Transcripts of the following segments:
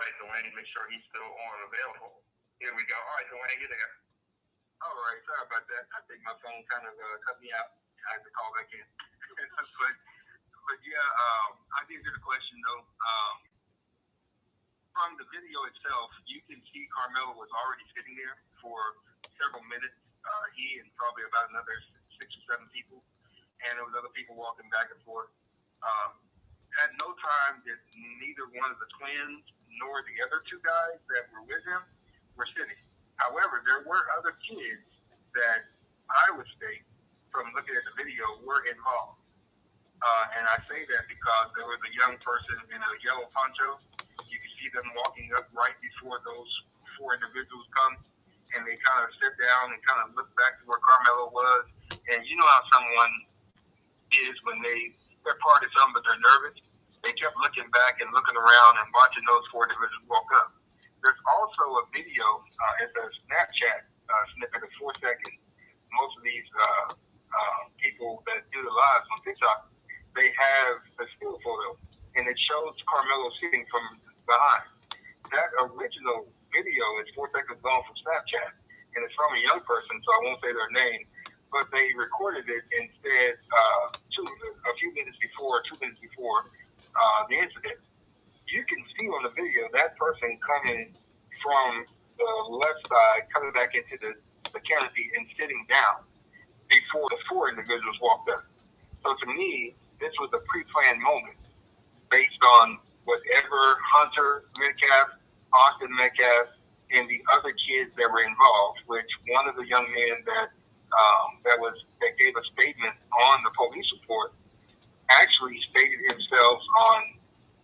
right, Dwayne, make sure he's still on available. Here we go. All right, Dwayne, you're there. All right, sorry about that. I think my phone kind of cut me out. I had to call back in. but yeah, I did get a question though. From the video itself, you can see Karmelo was already sitting there for several minutes. He and probably about another 6 or 7 people, and there was other people walking back and forth. At no time did neither one of the twins nor the other 2 guys that were with him were sitting. However, there were other kids that I would state, from looking at the video, were involved. And I say that because there was a young person in a yellow poncho. You can see them walking up right before those 4 individuals come, and they kind of sit down and kind of look back to where Karmelo was. And you know how someone is when they're part of something, but they're nervous. They kept looking back and looking around and watching those 4 individuals walk up. There's also a video, it's a Snapchat snippet of 4 seconds. Most of these people that do the lives on TikTok, they have a still photo, and it shows Karmelo sitting from behind. That original video is 4 seconds long from Snapchat, and it's from a young person, so I won't say their name, but they recorded it and said a few minutes before, 2 minutes before the incident. You can see on the video that person coming from the left side, coming back into the canopy and sitting down before the 4 individuals walked up. So to me, this was a pre-planned moment based on whatever Hunter Metcalf, Austin Metcalf, and the other kids that were involved, which one of the young men that gave a statement on the police report actually stated himself on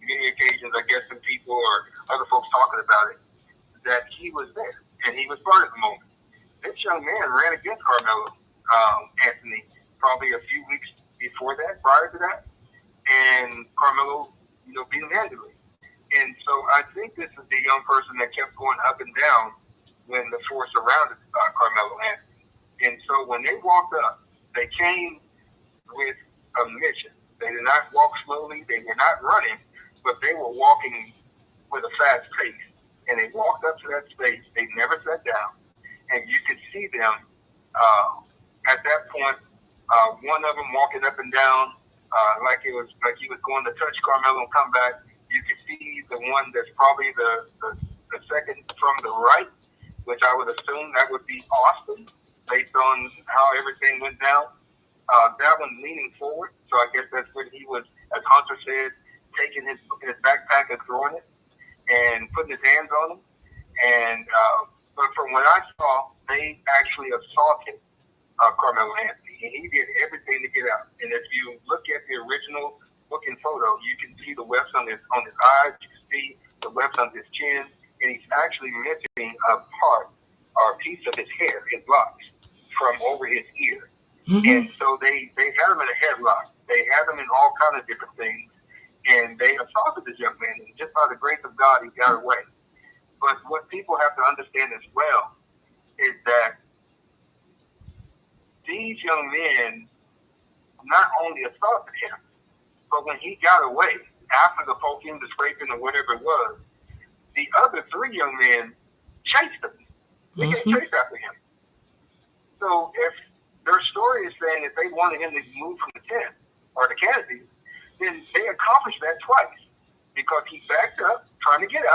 many occasions, I guess, to people or other folks talking about it, that he was there and he was part of the moment. This young man ran against Karmelo Anthony probably a few weeks before that, prior to that, and Karmelo, beat him handily. And so I think this is the young person that kept going up and down when the force surrounded Karmelo Anthony. And so when they walked up, they came with a mission. They did not walk slowly. They were not running, but they were walking with a fast pace. And they walked up to that space. They never sat down. And you could see them at that point, one of them walking up and down like he was going to touch Karmelo and come back. You could see the one that's probably the second from the right, which I would assume that would be Austin, based on how everything went down. That one leaning forward, so I guess that's when he was, as Hunter said, taking his backpack and throwing it and putting his hands on him. And but from what I saw, they actually assaulted Karmelo Anthony, and he did everything to get out. And if you look at the original looking photo, you can see the webs on his eyes, you can see the webs on his chin, and he's actually missing a part or a piece of his hair, his locks, from over his ear. Mm-hmm. And so they had him in a headlock. They had him in all kinds of different things. And they assaulted this young man. And just by the grace of God, he got away. But what people have to understand as well is that these young men not only assaulted him, but when he got away, after the poking, the scraping, or whatever it was, the other 3 young men chased him. They chased after him. So if their story is saying that they wanted him to move from the tent or the canopy, then they accomplished that twice, because he backed up trying to get out.